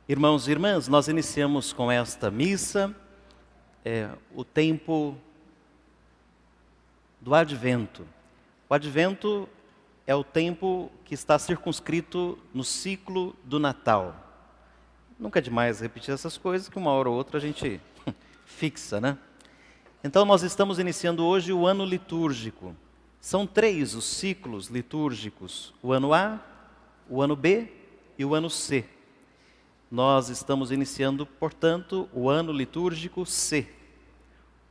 Irmãos e irmãs, nós iniciamos com esta missa o tempo do Advento. O Advento é o tempo que está circunscrito no ciclo do Natal. Nunca é demais repetir essas coisas, que uma hora ou outra a gente fixa, né? Então nós estamos iniciando hoje o ano litúrgico. São 3 os ciclos litúrgicos: o ano A, o ano B e o ano C. Nós estamos iniciando, portanto, o ano litúrgico C.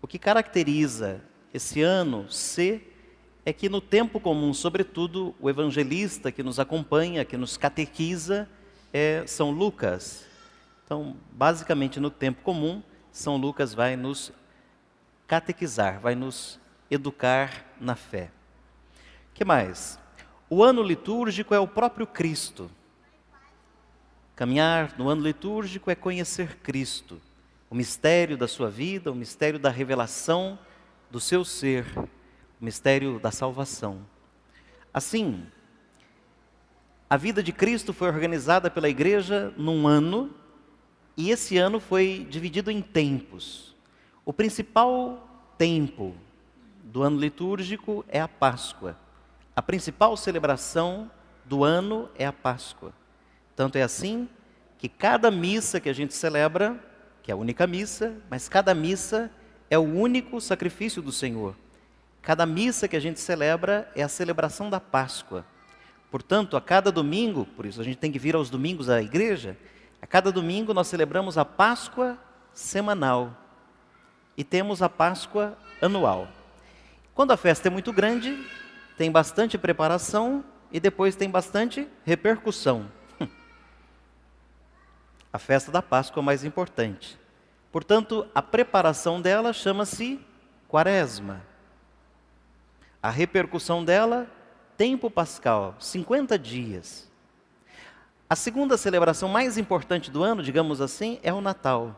O que caracteriza esse ano C é que no tempo comum, sobretudo, o evangelista que nos acompanha, que nos catequiza, é São Lucas. Então, basicamente, no tempo comum, São Lucas vai nos catequizar, vai nos educar na fé. O que mais? O ano litúrgico é o próprio Cristo. Caminhar no ano litúrgico é conhecer Cristo, o mistério da sua vida, o mistério da revelação do seu ser, o mistério da salvação. Assim, a vida de Cristo foi organizada pela igreja num ano, e esse ano foi dividido em tempos. O principal tempo do ano litúrgico é a Páscoa. A principal celebração do ano é a Páscoa. Tanto é assim que cada missa que a gente celebra, que é a única missa, mas cada missa é o único sacrifício do Senhor. Cada missa que a gente celebra é a celebração da Páscoa. Portanto, a cada domingo, por isso a gente tem que vir aos domingos à igreja, a cada domingo nós celebramos a Páscoa semanal e temos a Páscoa anual. Quando a festa é muito grande, tem bastante preparação e depois tem bastante repercussão. A festa da Páscoa é mais importante. Portanto, a preparação dela chama-se Quaresma. A repercussão dela, tempo pascal, 50 dias. A segunda celebração mais importante do ano, digamos assim, é o Natal.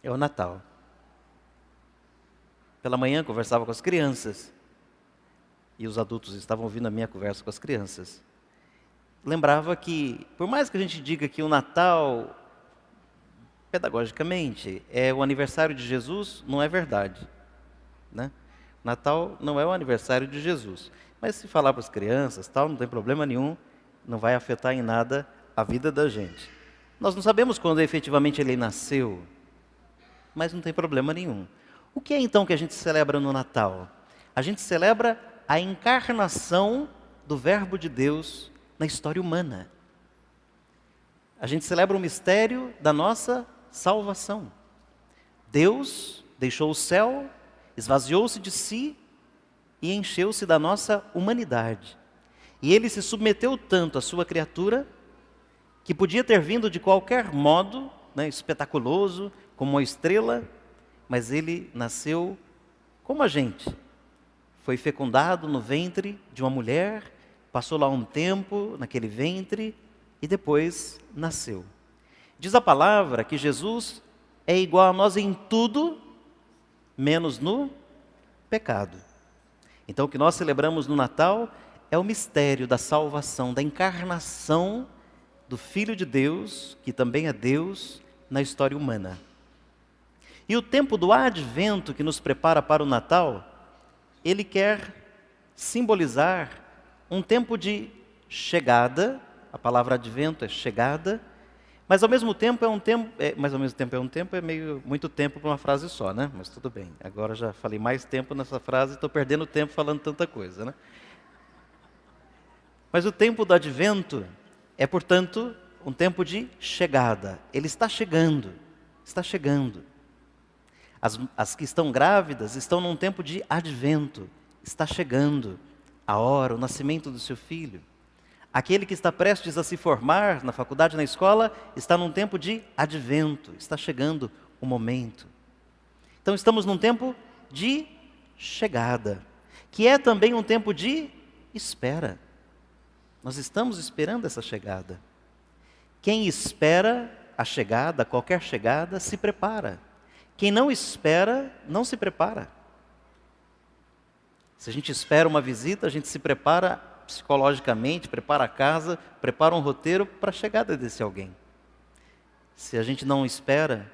É o Natal. Pela manhã conversava com as crianças, e os adultos estavam ouvindo a minha conversa com as crianças. Lembrava que, por mais que a gente diga que o Natal, pedagogicamente, é o aniversário de Jesus, não é verdade, né? Natal não é o aniversário de Jesus. Mas se falar para as crianças, tal, não tem problema nenhum, não vai afetar em nada a vida da gente. Nós não sabemos quando efetivamente ele nasceu, mas não tem problema nenhum. O que é então que a gente celebra no Natal? A gente celebra a encarnação do Verbo de Deus na história humana. A gente celebra o mistério da nossa salvação. Deus deixou o céu, esvaziou-se de si e encheu-se da nossa humanidade. E Ele se submeteu tanto à sua criatura, que podia ter vindo de qualquer modo, né, espetaculoso, como uma estrela, mas Ele nasceu como a gente. Foi fecundado no ventre de uma mulher, passou lá um tempo naquele ventre e depois nasceu. Diz a palavra que Jesus é igual a nós em tudo, menos no pecado. Então o que nós celebramos no Natal é o mistério da salvação, da encarnação do Filho de Deus, que também é Deus, na história humana. E o tempo do Advento que nos prepara para o Natal, ele quer simbolizar um tempo de chegada. A palavra advento é chegada, mas ao mesmo tempo é meio muito tempo para uma frase só, né? Mas tudo bem, agora já falei mais tempo nessa frase, estou perdendo tempo falando tanta coisa, né? Mas o tempo do advento é, portanto, um tempo de chegada. Ele está chegando, está chegando. As que estão grávidas estão num tempo de advento, está chegando a hora, o nascimento do seu filho. Aquele que está prestes a se formar na faculdade, na escola, está num tempo de advento, está chegando o momento. Então estamos num tempo de chegada, que é também um tempo de espera. Nós estamos esperando essa chegada. Quem espera a chegada, qualquer chegada, se prepara. Quem não espera, não se prepara. Se a gente espera uma visita, a gente se prepara psicologicamente, prepara a casa, prepara um roteiro para a chegada desse alguém. Se a gente não espera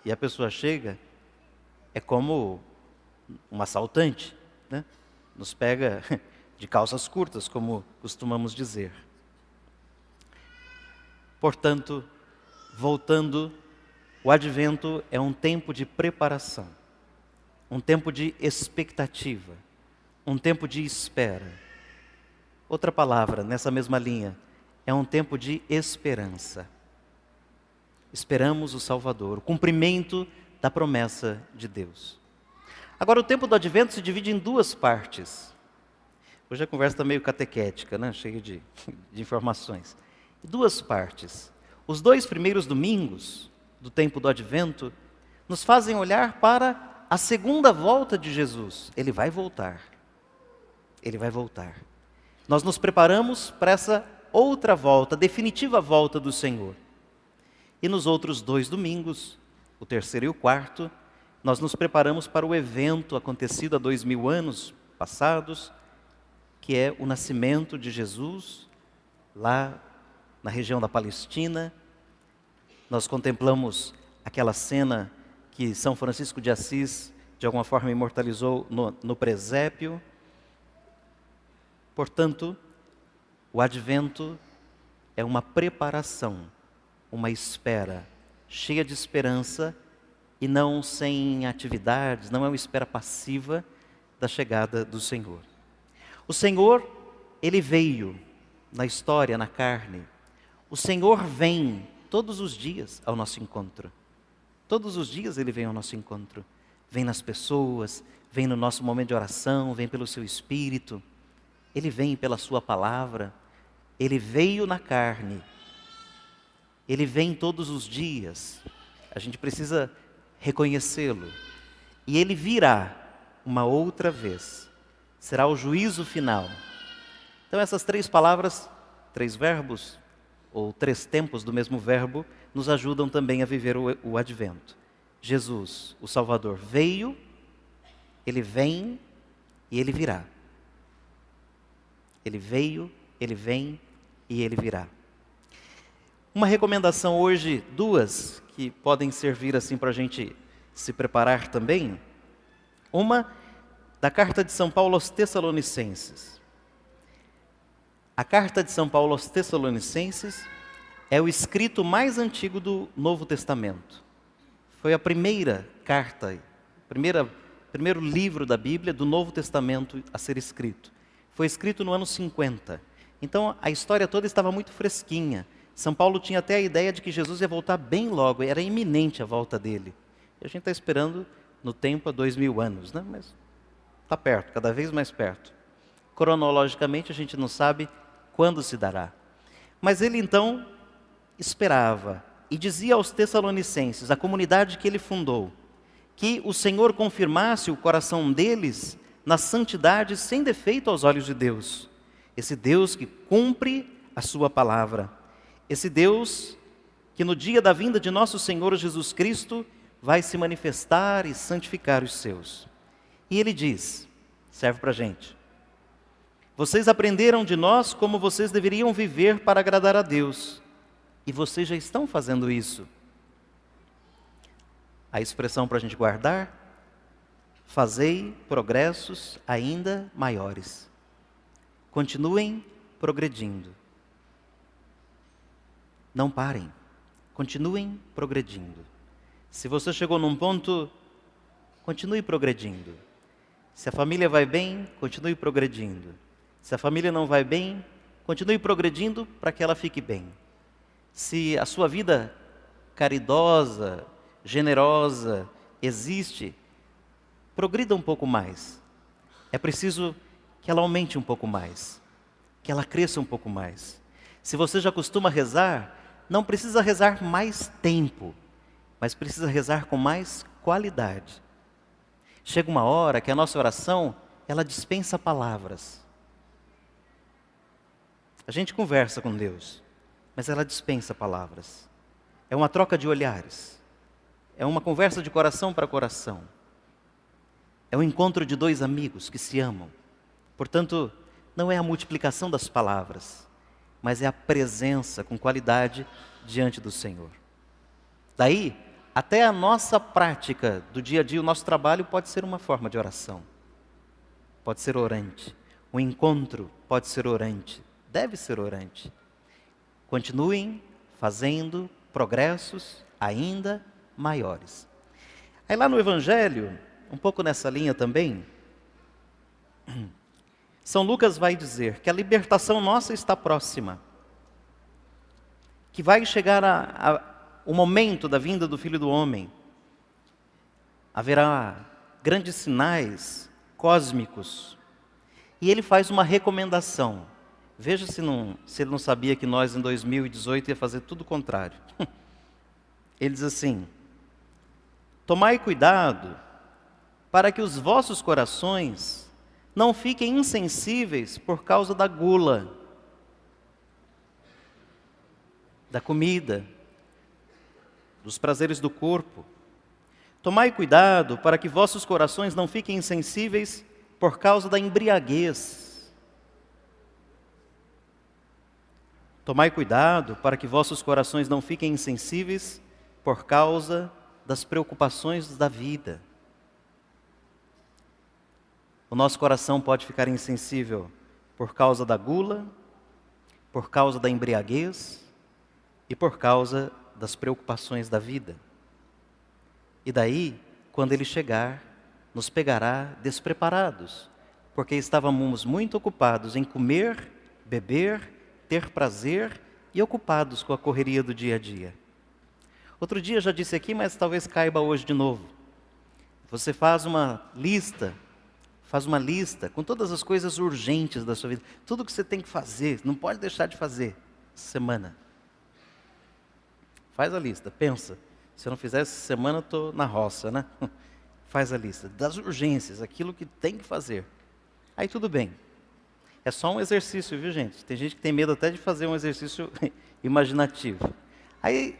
e a pessoa chega, é como um assaltante, né? Nos pega de calças curtas, como costumamos dizer. Portanto, voltando, o advento é um tempo de preparação, um tempo de expectativa, um tempo de espera. Outra palavra nessa mesma linha, é um tempo de esperança. Esperamos o Salvador, o cumprimento da promessa de Deus. Agora, o tempo do advento se divide em duas partes. Hoje a conversa está meio catequética, né? Cheia de informações. Duas partes. Os 2 primeiros domingos do tempo do advento nos fazem olhar para a segunda volta de Jesus. Ele vai voltar. Ele vai voltar. Nós nos preparamos para essa outra volta, definitiva volta do Senhor. E nos outros 2 domingos, o terceiro e o quarto, nós nos preparamos para o evento acontecido há 2000 anos passados, que é o nascimento de Jesus, lá na região da Palestina. Nós contemplamos aquela cena que São Francisco de Assis, de alguma forma, imortalizou no presépio. Portanto, o advento é uma preparação, uma espera, cheia de esperança e não sem atividades, não é uma espera passiva da chegada do Senhor. O Senhor, Ele veio na história, na carne. O Senhor vem todos os dias ao nosso encontro. Todos os dias Ele vem ao nosso encontro. Vem nas pessoas, vem no nosso momento de oração, vem pelo Seu Espírito. Ele vem pela Sua palavra. Ele veio na carne. Ele vem todos os dias. A gente precisa reconhecê-lo. E Ele virá uma outra vez. Será o juízo final. Então essas 3 palavras, 3 verbos, ou 3 tempos do mesmo verbo, nos ajudam também a viver o advento. Jesus, o Salvador, veio, Ele vem e Ele virá. Ele veio, Ele vem e Ele virá. Uma recomendação hoje, 2, que podem servir assim para a gente se preparar também. Uma, da carta de São Paulo aos Tessalonicenses. A carta de São Paulo aos Tessalonicenses é o escrito mais antigo do Novo Testamento. Foi a primeira carta, primeiro livro da Bíblia do Novo Testamento a ser escrito. Foi escrito no ano 50. Então a história toda estava muito fresquinha. São Paulo tinha até a ideia de que Jesus ia voltar bem logo, era iminente a volta dele. E a gente está esperando no tempo há 2000 anos, né? Mas está perto, cada vez mais perto. Cronologicamente a gente não sabe quando se dará. Mas ele então esperava e dizia aos Tessalonicenses, a comunidade que ele fundou, que o Senhor confirmasse o coração deles na santidade sem defeito aos olhos de Deus. Esse Deus que cumpre a sua palavra. Esse Deus que no dia da vinda de nosso Senhor Jesus Cristo vai se manifestar e santificar os seus. E ele diz, serve para a gente. Vocês aprenderam de nós como vocês deveriam viver para agradar a Deus. E vocês já estão fazendo isso. A expressão para a gente guardar, fazei progressos ainda maiores. Continuem progredindo. Não parem, continuem progredindo. Se você chegou num ponto, continue progredindo. Se a família vai bem, continue progredindo. Se a família não vai bem, continue progredindo para que ela fique bem. Se a sua vida caridosa, generosa, existe, progrida um pouco mais. É preciso que ela aumente um pouco mais, que ela cresça um pouco mais. Se você já costuma rezar, não precisa rezar mais tempo, mas precisa rezar com mais qualidade. Chega uma hora que a nossa oração, ela dispensa palavras. A gente conversa com Deus, mas ela dispensa palavras. É uma troca de olhares. É uma conversa de coração para coração. É um encontro de 2 amigos que se amam. Portanto, não é a multiplicação das palavras, mas é a presença com qualidade diante do Senhor. Daí, até a nossa prática do dia a dia, o nosso trabalho pode ser uma forma de oração. Pode ser orante. O encontro pode ser orante. Deve ser orante. Continuem fazendo progressos ainda maiores. Aí lá no Evangelho, um pouco nessa linha também, São Lucas vai dizer que a libertação nossa está próxima. Que vai chegar o momento da vinda do Filho do Homem. Haverá grandes sinais cósmicos. E ele faz uma recomendação. Veja se ele não sabia que nós em 2018 ia fazer tudo o contrário. Ele diz assim: tomai cuidado para que os vossos corações não fiquem insensíveis por causa da gula, da comida, dos prazeres do corpo. Tomai cuidado para que vossos corações não fiquem insensíveis por causa da embriaguez. Tomai cuidado para que vossos corações não fiquem insensíveis por causa das preocupações da vida. O nosso coração pode ficar insensível por causa da gula, por causa da embriaguez e por causa das preocupações da vida. E daí, quando ele chegar, nos pegará despreparados, porque estávamos muito ocupados em comer, beber, ter prazer e ocupados com a correria do dia a dia. Outro dia eu já disse aqui, mas talvez caiba hoje de novo. Você faz uma lista com todas as coisas urgentes da sua vida, tudo que você tem que fazer, não pode deixar de fazer essa semana. Faz a lista, pensa. Se eu não fizer essa semana, eu estou na roça, né? Faz a lista das urgências, aquilo que tem que fazer. Aí tudo bem. É só um exercício, viu, gente? Tem gente que tem medo até de fazer um exercício imaginativo. Aí,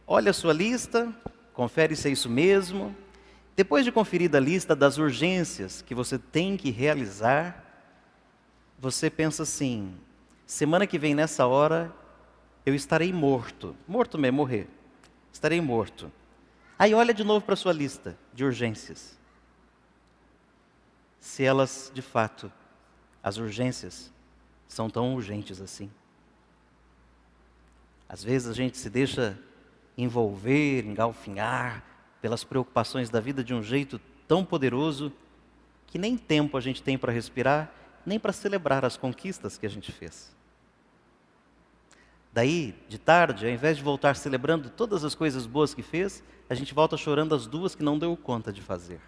olha a sua lista, confere se é isso mesmo. Depois de conferida a lista das urgências que você tem que realizar, você pensa assim: semana que vem nessa hora, eu estarei morto. Morto mesmo, morrer. Estarei morto. Aí olha de novo para a sua lista de urgências. Se elas, de fato, as urgências, são tão urgentes assim. Às vezes a gente se deixa envolver, engalfinhar pelas preocupações da vida de um jeito tão poderoso que nem tempo a gente tem para respirar, nem para celebrar as conquistas que a gente fez. Daí, de tarde, ao invés de voltar celebrando todas as coisas boas que fez, a gente volta chorando as duas que não deu conta de fazer.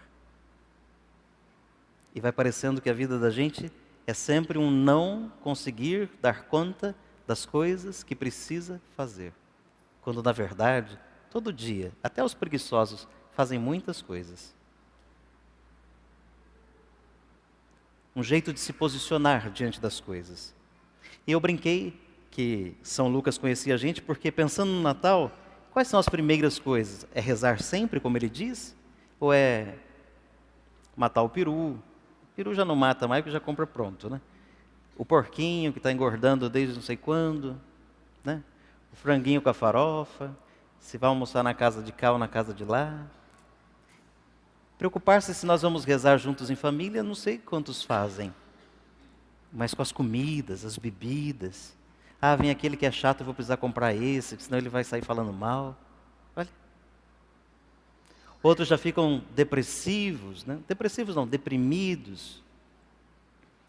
E vai parecendo que a vida da gente é sempre um não conseguir dar conta das coisas que precisa fazer. Quando, na verdade, todo dia, até os preguiçosos, fazem muitas coisas. Um jeito de se posicionar diante das coisas. E eu brinquei que São Lucas conhecia a gente, porque pensando no Natal, quais são as primeiras coisas? É rezar sempre, como ele diz? Ou é matar o peru? O peru já não mata mais, porque já compra pronto, né? O porquinho que está engordando desde não sei quando, né? O franguinho com a farofa, se vai almoçar na casa de cá ou na casa de lá. Preocupar-se se nós vamos rezar juntos em família, não sei quantos fazem. Mas com as comidas, as bebidas. Ah, vem aquele que é chato, eu vou precisar comprar esse, senão ele vai sair falando mal. Olha. Outros já ficam depressivos, né? Depressivos não, deprimidos,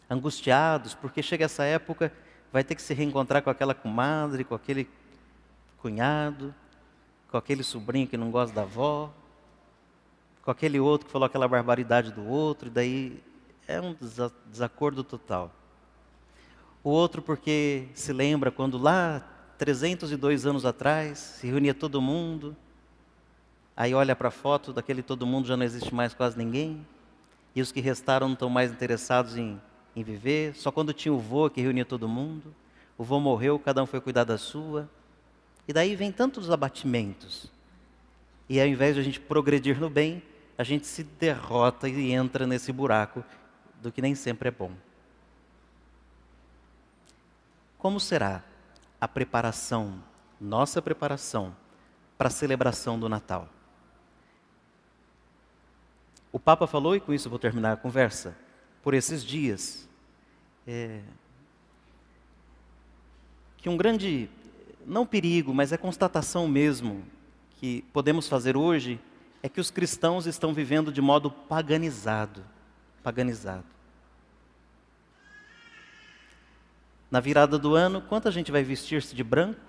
angustiados, porque chega essa época, vai ter que se reencontrar com aquela comadre, com aquele cunhado, com aquele sobrinho que não gosta da avó, com aquele outro que falou aquela barbaridade do outro, e daí é um desacordo total. O outro porque se lembra quando lá, 302 anos atrás, se reunia todo mundo, aí olha para a foto daquele todo mundo, já não existe mais quase ninguém, e os que restaram não estão mais interessados em viver, só quando tinha o vô que reunia todo mundo, o vô morreu, cada um foi cuidar da sua, e daí vem tantos abatimentos, e ao invés de a gente progredir no bem, a gente se derrota e entra nesse buraco do que nem sempre é bom. Como será a preparação, nossa preparação, para a celebração do Natal. O Papa falou, e com isso eu vou terminar a conversa, por esses dias, que um grande, não perigo, mas é constatação mesmo, que podemos fazer hoje, é que os cristãos estão vivendo de modo paganizado. Na virada do ano, quanta gente vai vestir-se de branco?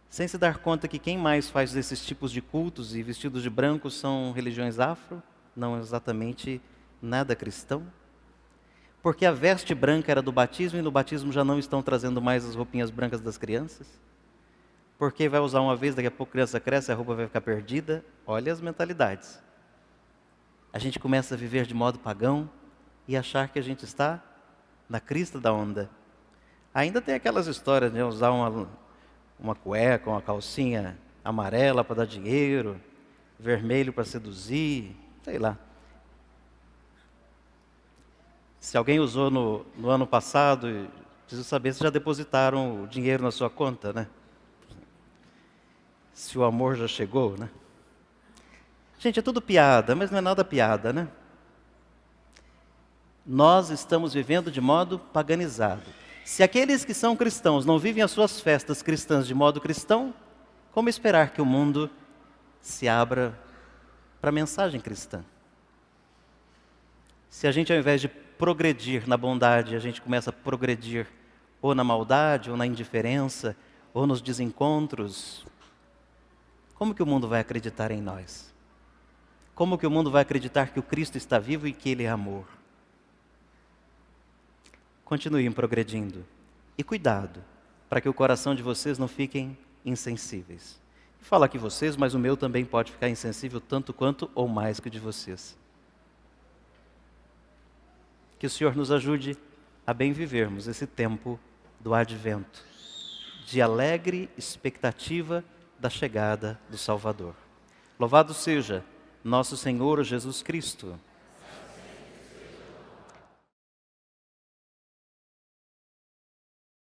Sem se dar conta que quem mais faz esses tipos de cultos e vestidos de branco são religiões afro, não exatamente nada cristão. Porque a veste branca era do batismo e no batismo já não estão trazendo mais as roupinhas brancas das crianças. Porque vai usar uma vez, daqui a pouco a criança cresce, a roupa vai ficar perdida. Olha as mentalidades. A gente começa a viver de modo pagão e achar que a gente está na crista da onda. Ainda tem aquelas histórias de usar uma cueca, uma calcinha amarela para dar dinheiro, vermelho para seduzir, sei lá. Se alguém usou no ano passado, preciso saber se já depositaram o dinheiro na sua conta, né? Se o amor já chegou, né? Gente, é tudo piada, mas não é nada piada, né? Nós estamos vivendo de modo paganizado. Se aqueles que são cristãos não vivem as suas festas cristãs de modo cristão, como esperar que o mundo se abra para a mensagem cristã? Se a gente, ao invés de progredir na bondade, a gente começa a progredir ou na maldade, ou na indiferença, ou nos desencontros, como que o mundo vai acreditar em nós? Como que o mundo vai acreditar que o Cristo está vivo e que Ele é amor? Continuem progredindo. E cuidado, para que o coração de vocês não fiquem insensíveis. Falo aqui vocês, mas o meu também pode ficar insensível tanto quanto ou mais que o de vocês. Que o Senhor nos ajude a bem vivermos esse tempo do advento, de alegre expectativa da chegada do Salvador. Louvado seja nosso Senhor Jesus Cristo.